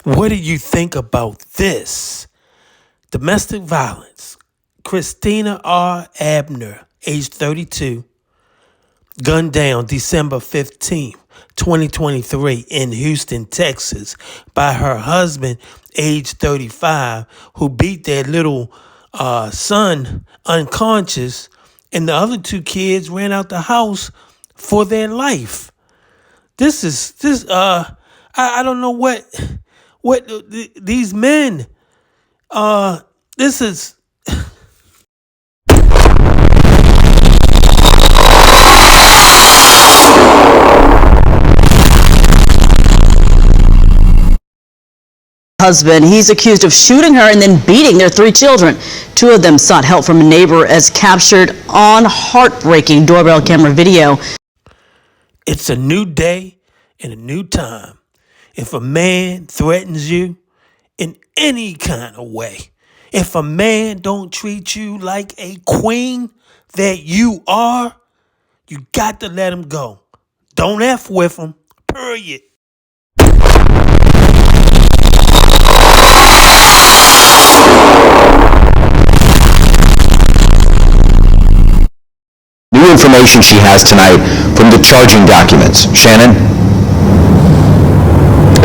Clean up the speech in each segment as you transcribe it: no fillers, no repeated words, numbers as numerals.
What do you think about this? Domestic violence. Christina R. Abner, age 32, gunned down December 15th, 2023 in Houston, Texas by her husband, age 35, who beat their little son unconscious, and the other two kids ran out the house for their life. I don't know what these men, this is. Husband. He's accused of shooting her and then beating their 3 children. 2 of them sought help from a neighbor as captured on heartbreaking doorbell camera video. It's a new day and a new time. If a man threatens you in any kind of way, if a man don't treat you like a queen that you are, you got to let him go. Don't F with him, period. New information she has tonight from the charging documents. Shannon?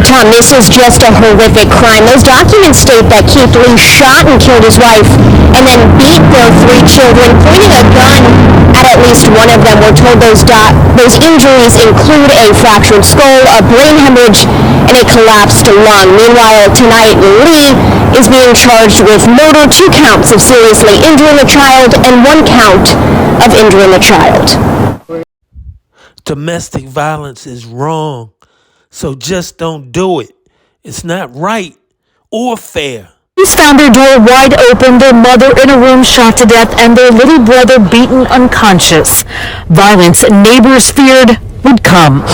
Tom, this is just a horrific crime. Those documents state that Keith Lee shot and killed his wife and then beat their 3 children, pointing a gun at least one of them. We're told those injuries include a fractured skull, a brain hemorrhage, and a collapsed lung. Meanwhile, tonight, Lee is being charged with murder, 2 counts of seriously injuring a child, and 1 count of injuring a child. Domestic violence is wrong, so just don't do it. It's not right or fair. Police found their door wide open, their mother in a room shot to death, and their little brother beaten unconscious. Violence neighbors feared would come.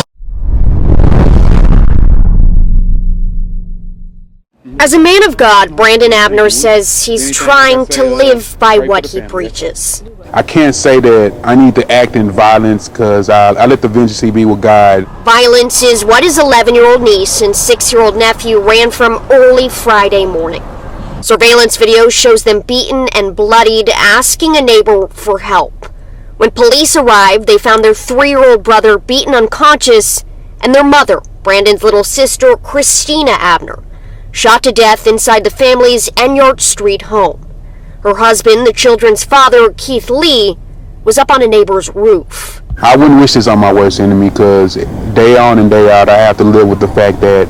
As a man of God, Brandon Abner says he's trying to live by what he preaches. I can't say that I need to act in violence because I let the vengeance be with God. Violence is what his 11-year-old niece and 6-year-old nephew ran from early Friday morning. Surveillance video shows them beaten and bloodied, asking a neighbor for help. When police arrived, they found their 3-year-old brother beaten unconscious and their mother, Brandon's little sister, Christina Abner, shot to death inside the family's Enyart Street home. Her husband, the children's father, Keith Lee, was up on a neighbor's roof. I wouldn't wish this on my worst enemy because day on and day out I have to live with the fact that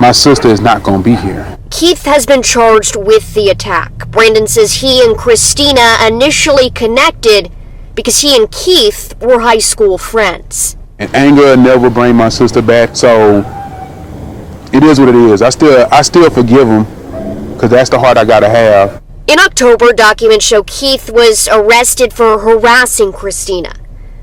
my sister is not going to be here. Keith has been charged with the attack. Brandon says he and Christina initially connected because he and Keith were high school friends. And anger will never bring my sister back, so it is what it is. I still forgive him because that's the heart I got to have. In October, documents show Keith was arrested for harassing Christina.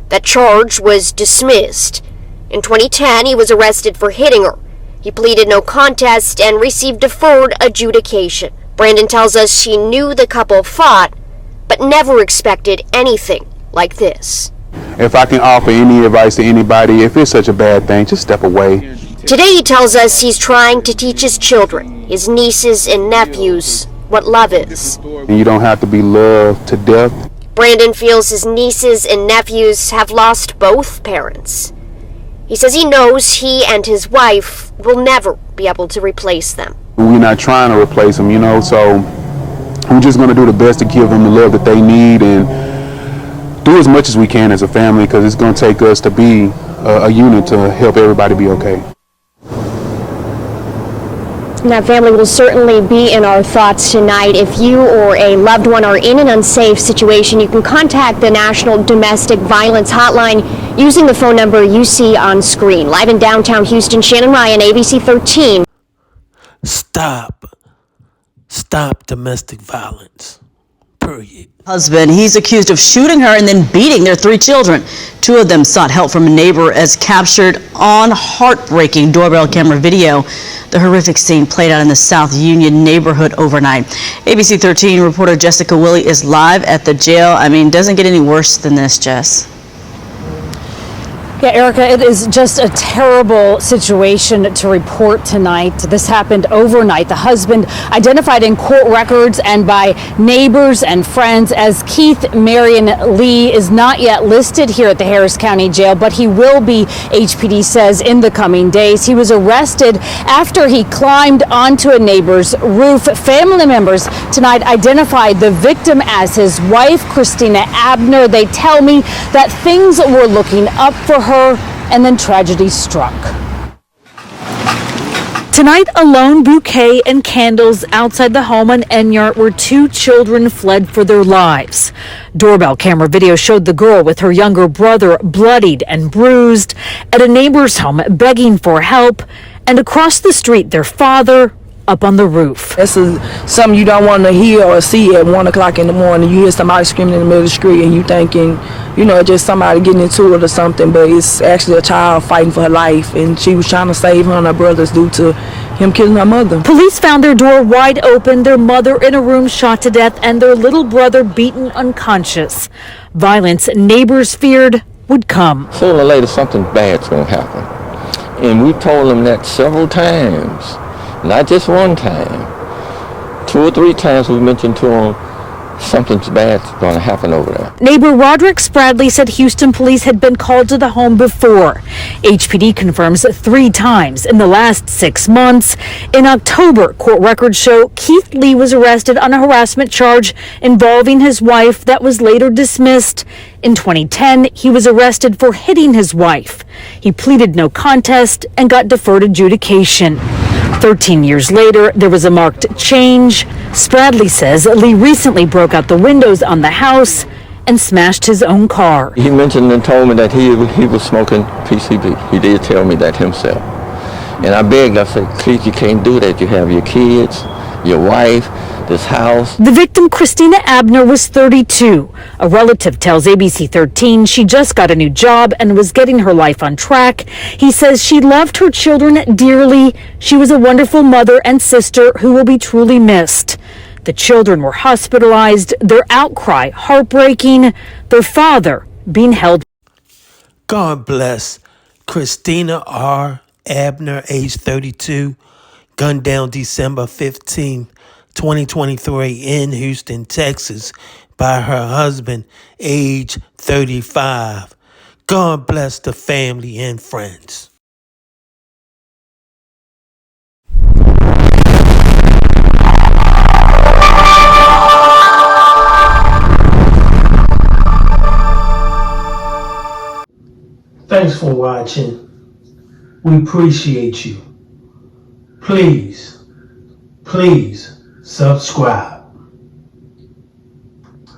That charge was dismissed. In 2010, he was arrested for hitting her. He pleaded no contest and received deferred adjudication. Brandon tells us he knew the couple fought, but never expected anything like this. If I can offer any advice to anybody, if it's such a bad thing, just step away. Today, he tells us he's trying to teach his children, his nieces and nephews, what love is. And you don't have to be loved to death. Brandon feels his nieces and nephews have lost both parents. He says he knows he and his wife will never be able to replace them. We're not trying to replace them, so we're just going to do the best to give them the love that they need and do as much as we can as a family because it's going to take us to be a unit to help everybody be okay. And that family will certainly be in our thoughts tonight. If you or a loved one are in an unsafe situation, you can contact the National Domestic Violence Hotline using the phone number you see on screen. Live in downtown Houston, Shannon Ryan, ABC 13. Stop domestic violence, period. Husband. He's accused of shooting her and then beating their 3 children. 2 of them sought help from a neighbor as captured on heartbreaking doorbell camera video. The horrific scene played out in the South Union neighborhood overnight. ABC 13 reporter Jessica Willey is live at the jail. Doesn't get any worse than this, Jess. Yeah, Erica, it is just a terrible situation to report tonight. This happened overnight. The husband identified in court records and by neighbors and friends as Keith Marion Lee is not yet listed here at the Harris County Jail, but he will be, HPD says, in the coming days. He was arrested after he climbed onto a neighbor's roof. Family members tonight identified the victim as his wife, Christina Abner. They tell me that things were looking up for her, and then tragedy struck. Tonight, a lone bouquet and candles outside the home on Enyart where two children fled for their lives. Doorbell camera video showed the girl with her younger brother bloodied and bruised at a neighbor's home begging for help, and across the street their father up on the roof. This is something you don't want to hear or see at 1 o'clock in the morning. You hear somebody screaming in the middle of the street and you thinking, you know, just somebody getting into it or something, but it's actually a child fighting for her life, and she was trying to save her and her brothers due to him killing her mother. Police found their door wide open, their mother in a room shot to death, and their little brother beaten unconscious. Violence neighbors feared would come. Sooner or later something bad's going to happen. And we told them that several times. Not just one time. 2 or 3 times we mentioned to them something's bad's going to happen over there. Neighbor Roderick Spradley said Houston police had been called to the home before. HPD confirms 3 times in the last 6 months. In October, court records show Keith Lee was arrested on a harassment charge involving his wife that was later dismissed. In 2010, he was arrested for hitting his wife. He pleaded no contest and got deferred adjudication. 13 years later, there was a marked change. Spradley says Lee recently broke out the windows on the house and smashed his own car. He mentioned and told me that he was smoking PCB. He did tell me that himself. And I begged, I said, please, you can't do that. You have your kids, your wife, this house. The victim, Christina Abner, was 32. A relative tells ABC 13 she just got a new job and was getting her life on track. He says she loved her children dearly. She was a wonderful mother and sister who will be truly missed. The children were hospitalized, their outcry heartbreaking, their father being held. God bless Christina R. Abner, age 32, gunned down December 15, 2023 in Houston, Texas, by her husband, age 35. God bless the family and friends. Thanks for watching. We appreciate you. Please subscribe.